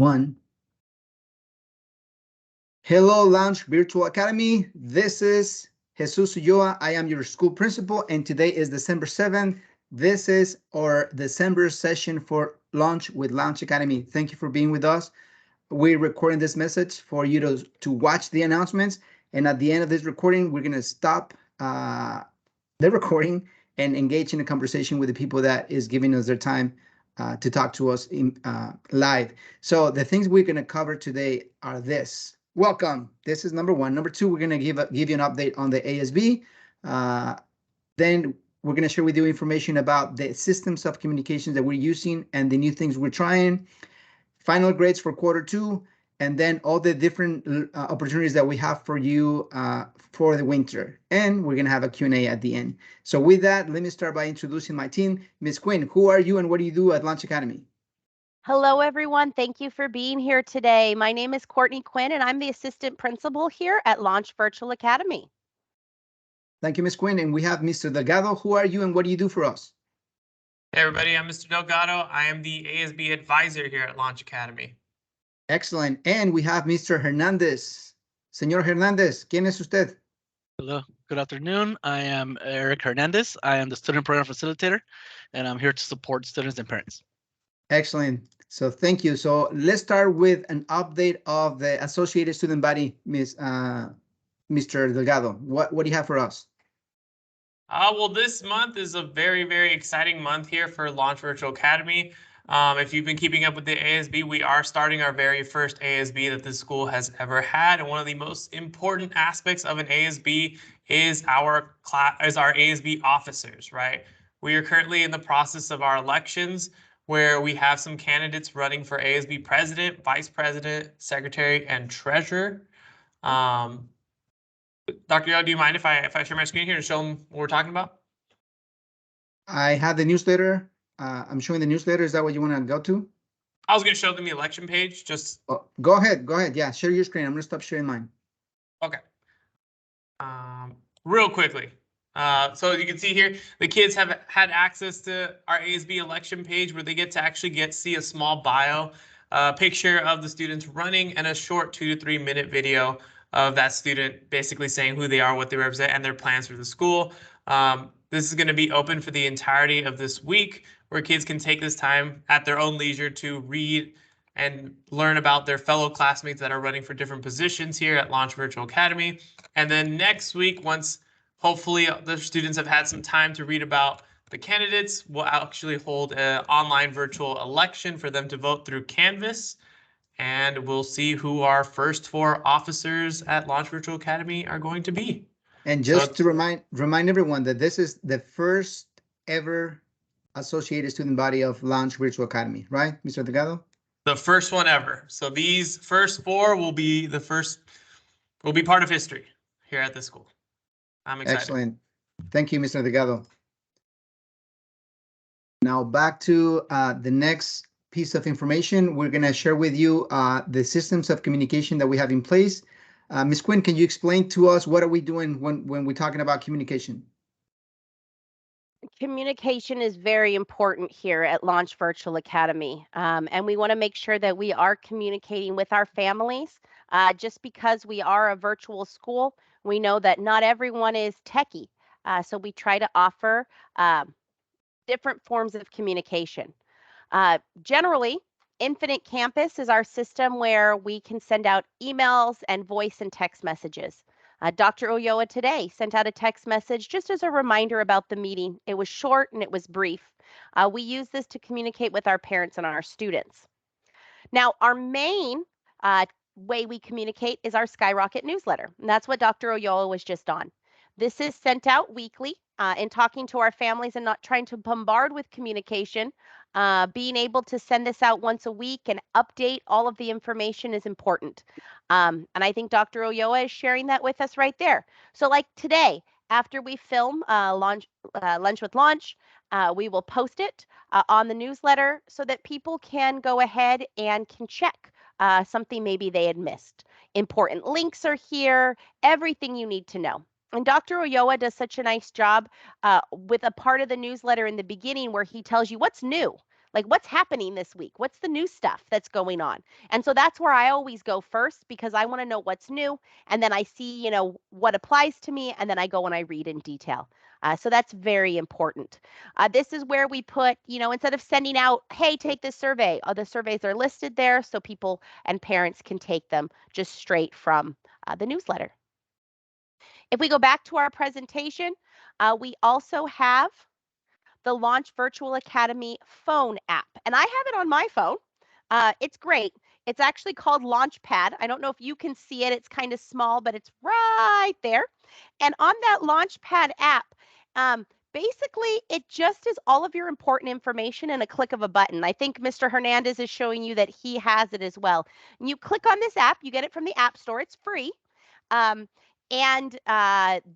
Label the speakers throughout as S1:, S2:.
S1: One. Hello, Launch Virtual Academy. This is Jesus Ulloa. I am your school principal, and today is December 7th. This is our December session for Launch with Launch Academy. Thank you for being with us. We're recording this message for you to watch the announcements, and at the end of this recording, we're going to stop the recording and engage in a conversation with the people that is giving us their time to talk to us in live. So the things we're going to cover today are this. Welcome. This is number one. Number two, we're going to give you an update on the ASB. Then we're going to share with you information about the systems of communications that we're using and the new things we're trying. Final grades for quarter two, and then all the different opportunities that we have for you for the winter. And we're going to have a Q&A at the end. So with that, let me start by introducing my team. Ms. Quinn, who are you and what do you do at Launch Academy?
S2: Hello, everyone. Thank you for being here today. My name is Courtney Quinn, and I'm the assistant principal here at Launch Virtual Academy.
S1: Thank you, Ms. Quinn. And we have Mr. Delgado. Who are you and what do you do for us?
S3: Hey, everybody. I'm Mr. Delgado. I am the ASB advisor here at Launch Academy.
S1: Excellent. And we have Mr. Hernandez. Señor Hernandez, ¿quién es usted?
S4: Hello, good afternoon. I am Eric Hernandez. I am the student program facilitator, and I'm here to support students and parents.
S1: Excellent. So thank you. So let's start with an update of the Associated Student Body, Mr. Delgado. What do you have for us?
S3: Well, this month is a very, very exciting month here for Launch Virtual Academy. If you've been keeping up with the ASB, we are starting our very first ASB that the school has ever had. And one of the most important aspects of an ASB is our ASB officers, right? We are currently in the process of our elections, where we have some candidates running for ASB president, vice president, secretary, and treasurer. Dr. Yo, do you mind if I share my screen here to show them what we're talking about?
S1: I have the newsletter. I'm showing the newsletter. Is that what you want to go to?
S3: I was going to show them the election page.
S1: Go ahead. Yeah, share your screen. I'm going to stop sharing mine.
S3: Okay. Real quickly. So you can see here, the kids have had access to our ASB election page where they get to actually see a small bio, picture of the students running, and a short 2 to 3 minute video of that student basically saying who they are, what they represent, and their plans for the school. This is going to be open for the entirety of this week, where kids can take this time at their own leisure to read and learn about their fellow classmates that are running for different positions here at Launch Virtual Academy. And then next week, once hopefully the students have had some time to read about the candidates, we'll actually hold an online virtual election for them to vote through Canvas. And we'll see who our first 4 officers at Launch Virtual Academy are going to be.
S1: And just to remind everyone that this is the first ever Associated Student Body of Launch Virtual Academy, right, Mr. Delgado?
S3: The first one ever. So these first 4 will be part of history here at the school. I'm excited.
S1: Excellent. Thank you, Mr. Delgado. Now back to the next piece of information. We're going to share with you the systems of communication that we have in place. Ms. Quinn, can you explain to us what are we doing when we're talking about communication?
S2: Communication is very important here at Launch Virtual Academy, and we want to make sure that we are communicating with our families. Just because we are a virtual school, we know that not everyone is techie, so we try to offer different forms of communication. Generally, Infinite Campus is our system where we can send out emails and voice and text messages. Dr. Ulloa today sent out a text message just as a reminder about the meeting. It was short and it was brief. We use this to communicate with our parents and our students. Now, our main way we communicate is our Skyrocket newsletter. And that's what Dr. Ulloa was just on. This is sent out weekly in talking to our families and not trying to bombard with communication. Being able to send this out once a week and update all of the information is important. And I think Dr. Ulloa is sharing that with us right there. So like today, after we film Lunch with Launch, we will post it on the newsletter so that people can go ahead and can check something maybe they had missed. Important links are here, everything you need to know. And Dr. Ulloa does such a nice job with a part of the newsletter in the beginning where he tells you what's new. Like, what's happening this week? What's the new stuff that's going on? And so that's where I always go first, because I want to know what's new. And then I see, what applies to me. And then I go and I read in detail. So that's very important. This is where we put, instead of sending out, hey, take this survey, the surveys are listed there so people and parents can take them just straight from the newsletter. If we go back to our presentation, we also have the Launch Virtual Academy phone app. And I have it on my phone. It's great. It's actually called Launchpad. I don't know if you can see it. It's kind of small, but it's right there. And on that Launchpad app, basically, it just is all of your important information in a click of a button. I think Mr. Hernandez is showing you that he has it as well. And you click on this app, you get it from the App Store. It's free. And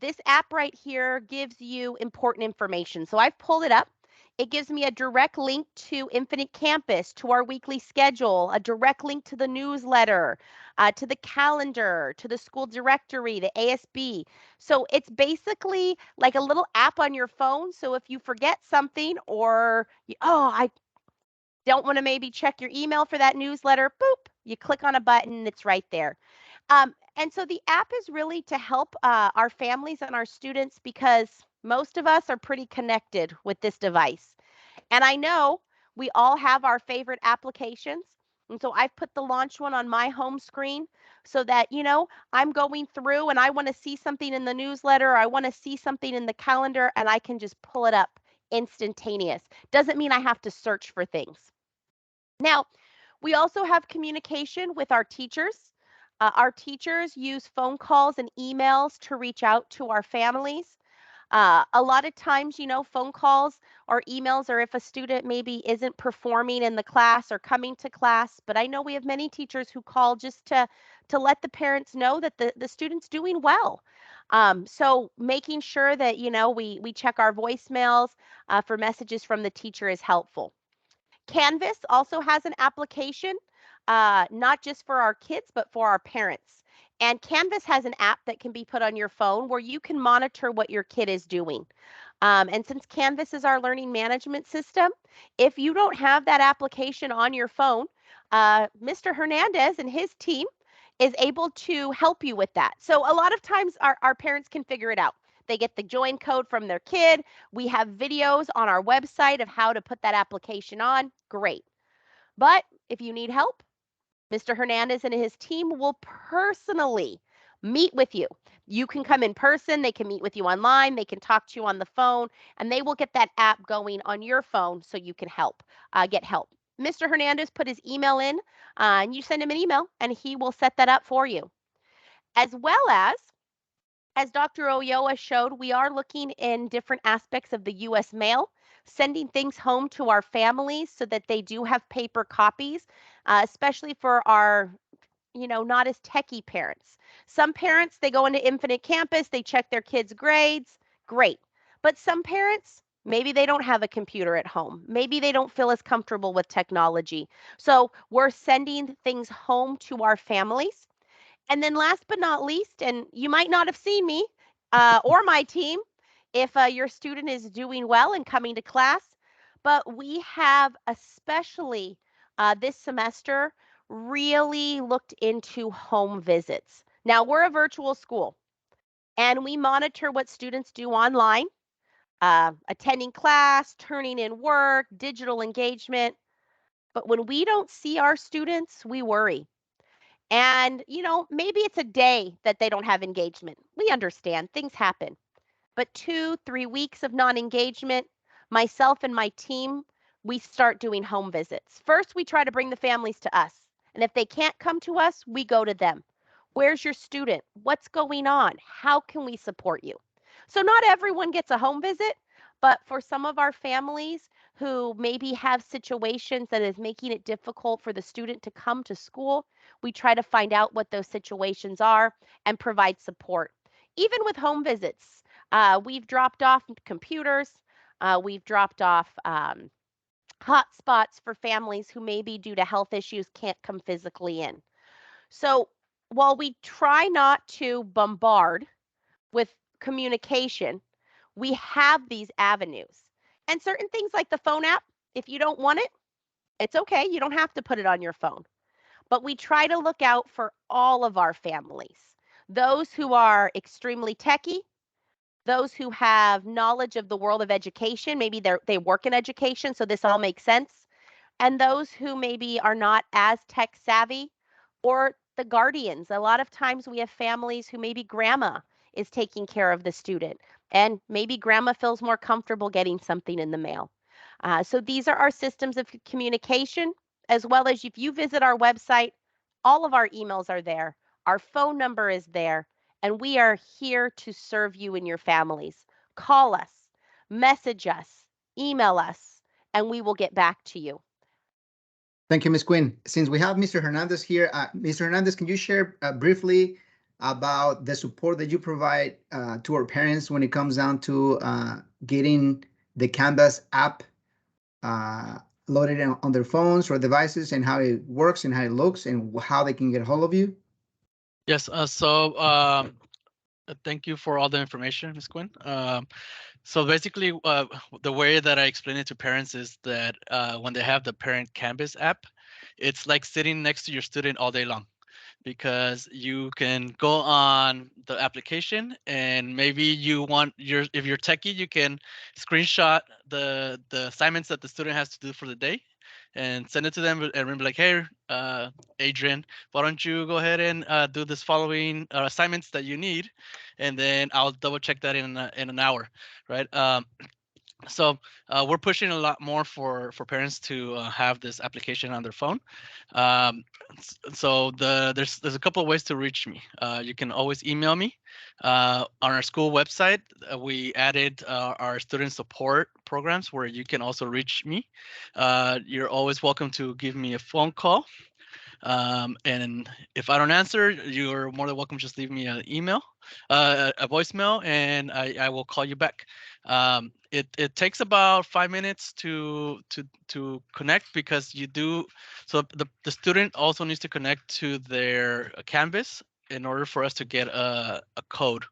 S2: this app right here gives you important information. So I've pulled it up. It gives me a direct link to Infinite Campus, to our weekly schedule, a direct link to the newsletter, to the calendar, to the school directory, the ASB. So it's basically like a little app on your phone. So if you forget something, or, I don't want to maybe check your email for that newsletter, boop, you click on a button, it's right there. And so the app is really to help our families and our students, because most of us are pretty connected with this device. And I know we all have our favorite applications. And so I've put the Launch one on my home screen so that, I'm going through and I want to see something in the newsletter, or I want to see something in the calendar, and I can just pull it up instantaneous. Doesn't mean I have to search for things. Now, we also have communication with our teachers. Our teachers use phone calls and emails to reach out to our families. A lot of times, phone calls or emails are if a student maybe isn't performing in the class or coming to class. But I know we have many teachers who call just to let the parents know that the student's doing well. So making sure that, we check our voicemails for messages from the teacher is helpful. Canvas also has an application, not just for our kids, but for our parents. And Canvas has an app that can be put on your phone where you can monitor what your kid is doing. And since Canvas is our learning management system, if you don't have that application on your phone, Mr. Hernandez and his team is able to help you with that. So a lot of times our parents can figure it out. They get the join code from their kid. We have videos on our website of how to put that application on. Great. But if you need help, Mr. Hernandez and his team will personally meet with you. You can come in person. They can meet with you online. They can talk to you on the phone, and they will get that app going on your phone so you can get help. Mr. Hernandez put his email in, and you send him an email, and he will set that up for you. As well as Dr. Ulloa showed, we are looking in different aspects of the U.S. mail, sending things home to our families so that they do have paper copies, especially for our, not as techie parents. Some parents, they go into Infinite Campus, they check their kids' grades, great. But some parents, maybe they don't have a computer at home. Maybe they don't feel as comfortable with technology. So we're sending things home to our families. And then last but not least, and you might not have seen me or my team if your student is doing well and coming to class, but we have especially this semester really looked into home visits. Now, we're a virtual school, and we monitor what students do online, attending class, turning in work, digital engagement. But when we don't see our students, we worry. And, maybe it's a day that they don't have engagement. We understand things happen. But 2-3 weeks of non-engagement, myself and my team, we start doing home visits. First, we try to bring the families to us. And if they can't come to us, we go to them. Where's your student? What's going on? How can we support you? So not everyone gets a home visit, but for some of our families who maybe have situations that is making it difficult for the student to come to school, we try to find out what those situations are and provide support. Even with home visits, we've dropped off computers, we've dropped off hotspots for families who maybe due to health issues can't come physically in. So while we try not to bombard with communication, we have these avenues. And certain things like the phone app, if you don't want it, It's okay. You don't have to put it on your phone. But we try to look out for all of our families, those who are extremely techy, those who have knowledge of the world of education. Maybe they work in education, so this all makes sense. And those who maybe are not as tech savvy, or the guardians. A lot of times we have families who maybe grandma is taking care of the student, and maybe grandma feels more comfortable getting something in the mail. So these are our systems of communication, as well as if you visit our website, all of our emails are there. Our phone number is there, and we are here to serve you and your families. Call us, message us, email us, and we will get back to you.
S1: Thank you, Ms. Quinn. Since we have Mr. Hernandez here, Mr. Hernandez, can you share briefly about the support that you provide to our parents when it comes down to getting the Canvas app loaded on their phones or devices, and how it works and how it looks and how they can get a hold of you?
S4: Yes. Thank you for all the information, Ms. Quinn. So basically, the way that I explain it to parents is that when they have the Parent Canvas app, it's like sitting next to your student all day long, because you can go on the application and maybe you want if you're techie, you can screenshot the assignments that the student has to do for the day and send it to them and be like, hey, Adrian, why don't you go ahead and do this following assignments that you need, and then I'll double check that in an hour, right? So we're pushing a lot more for parents to have this application on their phone. So there's a couple of ways to reach me. You can always email me. On our school website, we added our student support programs where you can also reach me. You're always welcome to give me a phone call. And if I don't answer, you're more than welcome. Just leave me an email, a voicemail, and I will call you back. It takes about 5 minutes to connect, because you do. So the student also needs to connect to their Canvas in order for us to get a code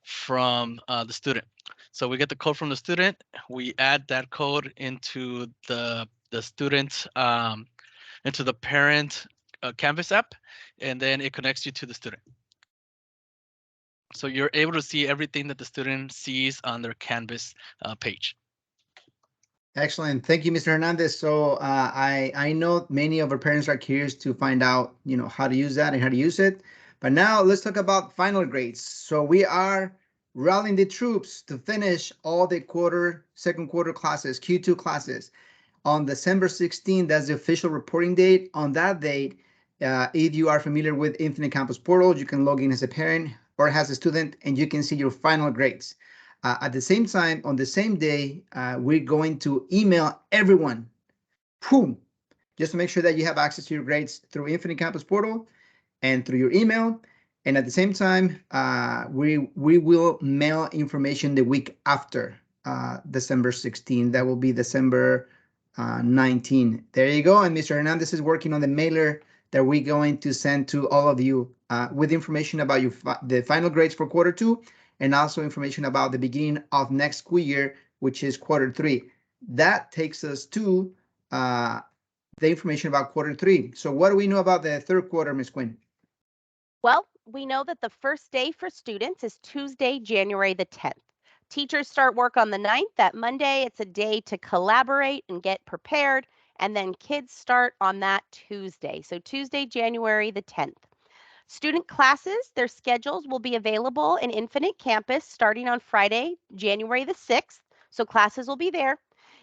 S4: from the student. So we get the code from the student. We add that code into the student into the parent Canvas app, and then it connects you to the student. So you're able to see everything that the student sees on their Canvas page.
S1: Excellent. Thank you, Mr. Hernandez. So I know many of our parents are curious to find out, how to use that and how to use it. But now let's talk about final grades. So we are rallying the troops to finish all the second quarter classes, Q2 classes. On December 16th, that's the official reporting date. On that date, if you are familiar with Infinite Campus Portal, you can log in as a parent or as a student, and you can see your final grades. At the same time, on the same day, we're going to email everyone, just to make sure that you have access to your grades through Infinite Campus Portal and through your email. And at the same time, we will mail information the week after December 16. That will be December 19. There you go. And Mr. Hernandez is working on the mailer that we're going to send to all of you with information about the final grades for quarter 2, and also information about the beginning of next school year, which is quarter 3. That takes us to the information about quarter 3. So what do we know about the third quarter, Ms. Quinn?
S2: Well, we know that the first day for students is Tuesday, January the 10th. Teachers start work on the 9th. That Monday, it's a day to collaborate and get prepared. And then kids start on that Tuesday. So Tuesday, January the 10th. Student classes, their schedules will be available in Infinite Campus starting on Friday, January the 6th. So classes will be there.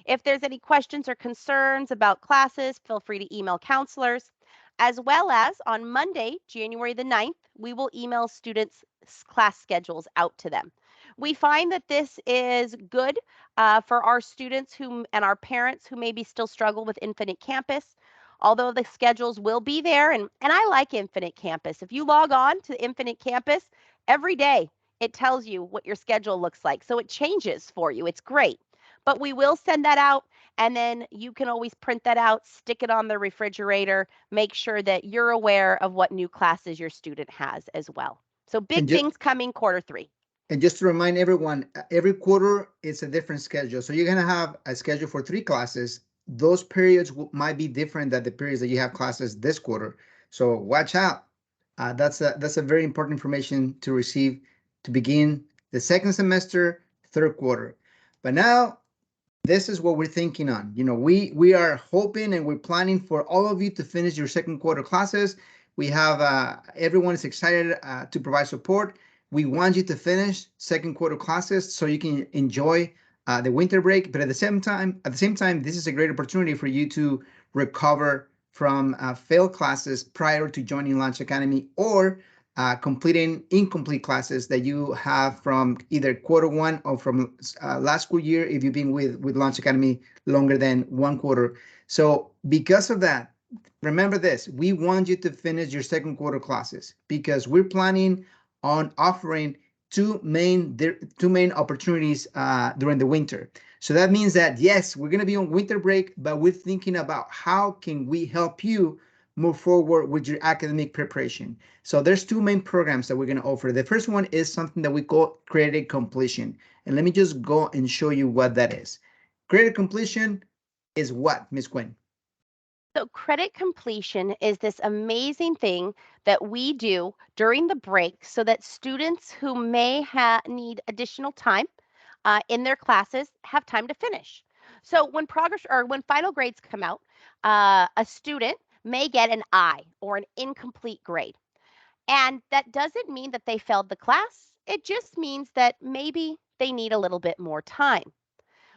S2: If there's any questions or concerns about classes, feel free to email counselors. As well as on Monday, January the 9th, we will email students' class schedules out to them. We find that this is good for our students and our parents who maybe still struggle with Infinite Campus. Although the schedules will be there, and I like Infinite Campus. If you log on to Infinite Campus, every day it tells you what your schedule looks like. So it changes for you. It's great. But we will send that out, and then you can always print that out, stick it on the refrigerator, make sure that you're aware of what new classes your student has as well. So big things coming quarter 3.
S1: And just to remind everyone, every quarter it's a different schedule. So you're going to have a schedule for 3 classes those periods might be different than the periods that you have classes this quarter. So watch out. That's a very important information to receive to begin the second semester, third quarter. But now this is what we're thinking on. You know, we are hoping and we're planning for all of you to finish your second quarter classes. We have everyone is excited to provide support. We want you to finish second quarter classes so you can enjoy the winter break. But at the same time, this is a great opportunity for you to recover from failed classes prior to joining Launch Academy, or completing incomplete classes that you have from either quarter one or from last school year if you've been with Launch Academy longer than one quarter. So because of that, remember this, we want you to finish your second quarter classes because we're planning on offering two main opportunities during the winter. So that means that, yes, we're going to be on winter break, but we're thinking about how can we help you move forward with your academic preparation. So there's two main programs that we're going to offer. The first one is something that we call Credit Completion. And let me just go and show you what that is. Credit Completion is what, Ms. Quinn?
S2: So credit completion is this amazing thing that we do during the break so that students who may need additional time in their classes have time to finish. So when final grades come out, a student may get an I or an incomplete grade. And that doesn't mean that they failed the class. It just means that maybe they need a little bit more time.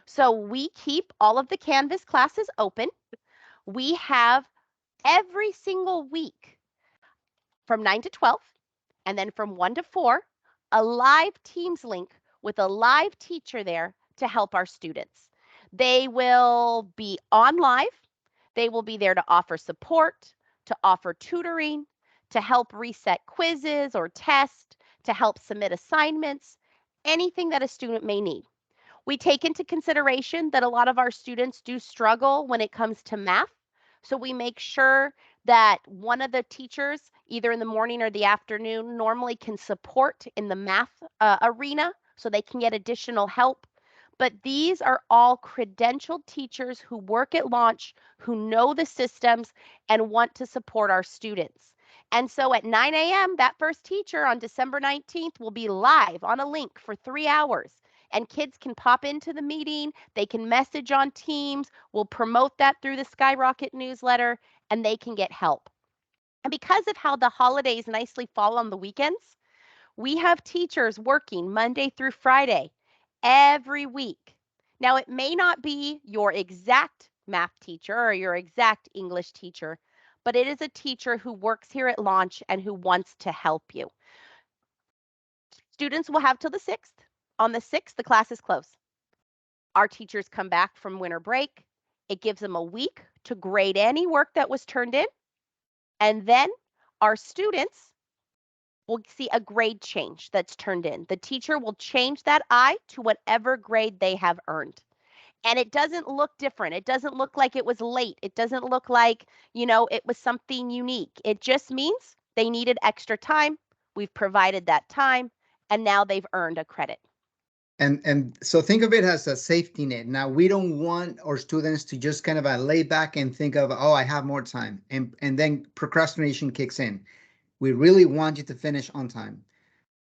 S2: So we keep all of the Canvas classes open. We have every single week from 9 to 12, and then from 1 to 4, a live Teams link with a live teacher there to help our students. They will be on live. They will be there to offer support, to offer tutoring, to help reset quizzes or tests, to help submit assignments, anything that a student may need. We take into consideration that a lot of our students do struggle when it comes to math. So we make sure that one of the teachers, either in the morning or the afternoon, normally can support in the math arena so they can get additional help. But these are all credentialed teachers who work at Launch, who know the systems and want to support our students. And so at 9 a.m., that first teacher on December 19th will be live on a link for 3 hours. And kids can pop into the meeting, they can message on Teams, we'll promote that through the Skyrocket newsletter, and they can get help. And because of how the holidays nicely fall on the weekends, we have teachers working Monday through Friday every week. Now, it may not be your exact math teacher or your exact English teacher, but it is a teacher who works here at Launch and who wants to help you. Students will have till the 6th. On the 6th, the class is closed. Our teachers come back from winter break. It gives them a week to grade any work that was turned in. And then our students will see a grade change that's turned in. The teacher will change that I to whatever grade they have earned. And it doesn't look different. It doesn't look like it was late. It doesn't look like, it was something unique. It just means they needed extra time. We've provided that time, and now they've earned a credit.
S1: And so think of it as a safety net. Now, we don't want our students to just kind of lay back and think of, oh, I have more time, and then procrastination kicks in. We really want you to finish on time,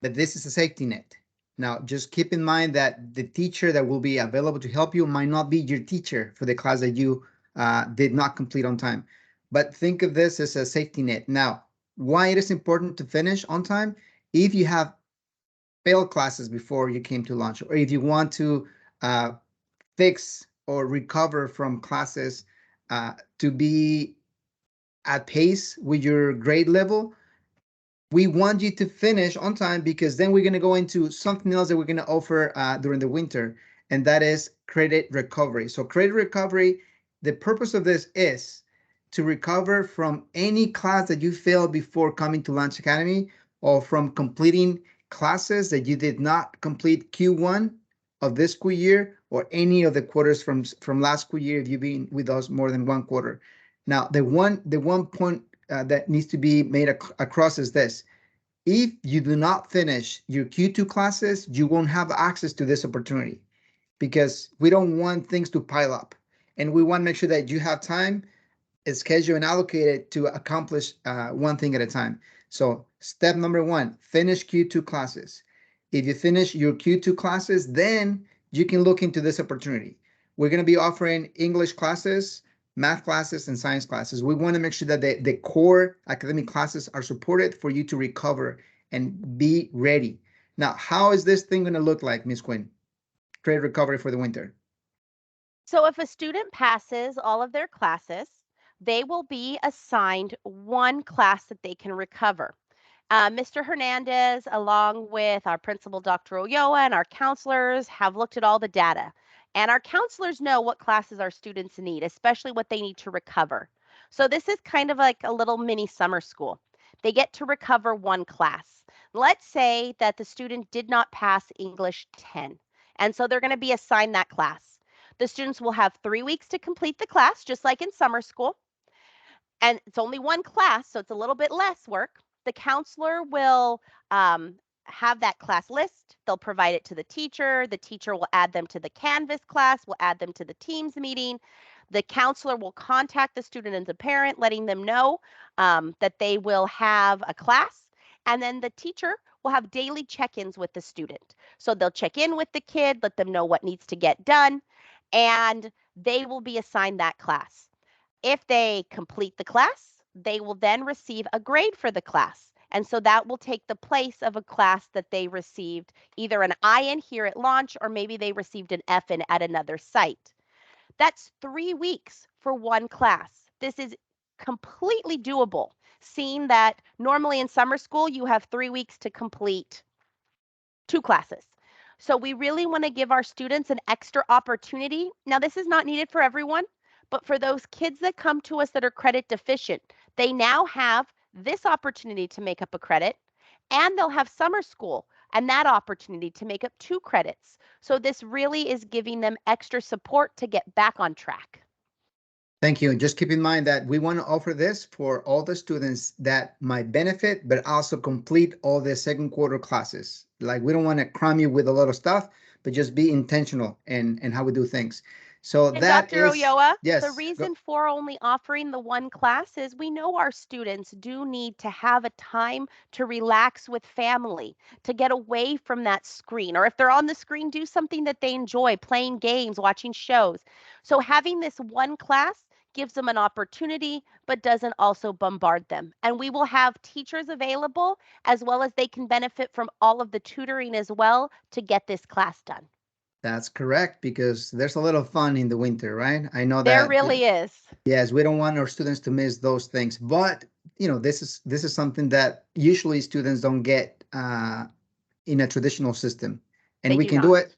S1: but this is a safety net. Now, just keep in mind that the teacher that will be available to help you might not be your teacher for the class that you did not complete on time. But think of this as a safety net. Now, why it is important to finish on time? If you have failed classes before you came to Launch, or if you want to fix or recover from classes to be at pace with your grade level, we want you to finish on time, because then we're going to go into something else that we're going to offer during the winter, and that is credit recovery. So credit recovery, the purpose of this is to recover from any class that you failed before coming to Launch Academy, or from completing classes that you did not complete Q1 of this school year, or any of the quarters from last school year if you've been with us more than one quarter. Now, the one point that needs to be made across is this: if you do not finish your Q2 classes, you won't have access to this opportunity, because we don't want things to pile up. And we want to make sure that you have time, schedule and allocate it to accomplish one thing at a time. So step number one, finish Q2 classes. If you finish your Q2 classes, then you can look into this opportunity. We're going to be offering English classes, math classes, and science classes. We want to make sure that the core academic classes are supported for you to recover and be ready. Now, how is this thing going to look like, Ms. Quinn? Credit recovery for the winter.
S2: So if a student passes all of their classes, they will be assigned one class that they can recover. Mr. Hernandez, along with our principal, Dr. Ulloa, and our counselors have looked at all the data. And our counselors know what classes our students need, especially what they need to recover. So this is kind of like a little mini summer school. They get to recover one class. Let's say that the student did not pass English 10, and so they're going to be assigned that class. The students will have 3 weeks to complete the class, just like in summer school. And it's only one class, so it's a little bit less work. The counselor will have that class list. They'll provide it to the teacher. The teacher will add them to the Canvas class, will add them to the Teams meeting. The counselor will contact the student and the parent, letting them know that they will have a class. And then the teacher will have daily check-ins with the student. So they'll check in with the kid, let them know what needs to get done, and they will be assigned that class. If they complete the class, they will then receive a grade for the class. And so that will take the place of a class that they received either an I in here at launch, or maybe they received an F in at another site. That's 3 weeks for one class. This is completely doable, seeing that normally in summer school, you have 3 weeks to complete 2 classes. So we really want to give our students an extra opportunity. Now, this is not needed for everyone, but for those kids that come to us that are credit deficient, they now have this opportunity to make up a credit, and they'll have summer school and that opportunity to make up 2 credits. So this really is giving them extra support to get back on track.
S1: Thank you. Just keep in mind that we want to offer this for all the students that might benefit, but also complete all the second quarter classes. Like, we don't want to cram you with a lot of stuff, but just be intentional in how we do things. So
S2: And
S1: that
S2: Dr.
S1: is,
S2: Ulloa,
S1: yes,
S2: the
S1: go-
S2: reason for only offering the one class is we know our students do need to have a time to relax with family, to get away from that screen, or if they're on the screen, do something that they enjoy, playing games, watching shows. So having this one class gives them an opportunity, but doesn't also bombard them. And we will have teachers available, as well as they can benefit from all of the tutoring as well to get this class done.
S1: That's correct, because there's a lot of fun in the winter, right? I know
S2: There
S1: that.
S2: really is.
S1: Yes, we don't want our students to miss those things, but this is something that usually students don't get in a traditional system, and
S2: They
S1: we
S2: do
S1: can do
S2: not.
S1: it.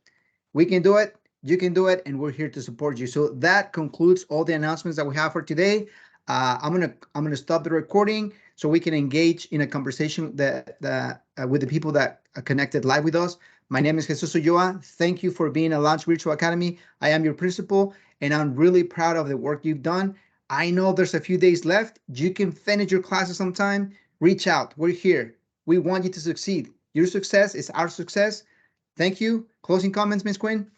S1: We can do it. You can do it, and we're here to support you. So that concludes all the announcements that we have for today. I'm gonna stop the recording so we can engage in a conversation with the people that are connected live with us. My name is Jesus Ulloa. Thank you for being at Launch Virtual Academy. I am your principal, and I'm really proud of the work you've done. I know there's a few days left. You can finish your classes sometime. Reach out. We're here. We want you to succeed. Your success is our success. Thank you. Closing comments, Ms. Quinn?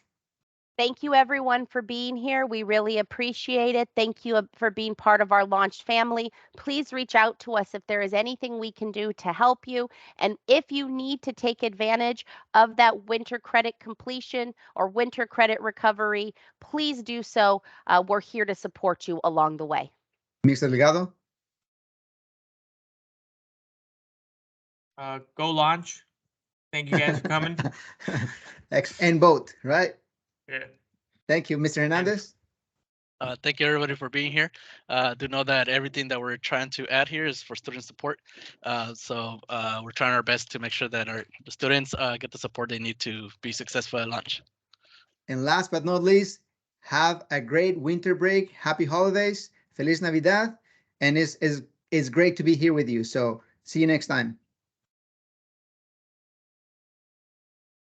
S2: Thank you, everyone, for being here. We really appreciate it. Thank you for being part of our Launched family. Please reach out to us if there is anything we can do to help you. And if you need to take advantage of that winter credit completion or winter credit recovery, please do so. We're here to support you along the way.
S1: Mr. Delgado?
S3: Go launch. Thank you guys for coming.
S1: And both, right?
S3: Yeah.
S1: Thank you, Mr. Hernandez.
S4: Thank you, everybody, for being here. Do know that everything that we're trying to add here is for student support. So we're trying our best to make sure that the students get the support they need to be successful at launch.
S1: And last but not least, have a great winter break. Happy holidays. Feliz Navidad. And it's great to be here with you. So see you next time.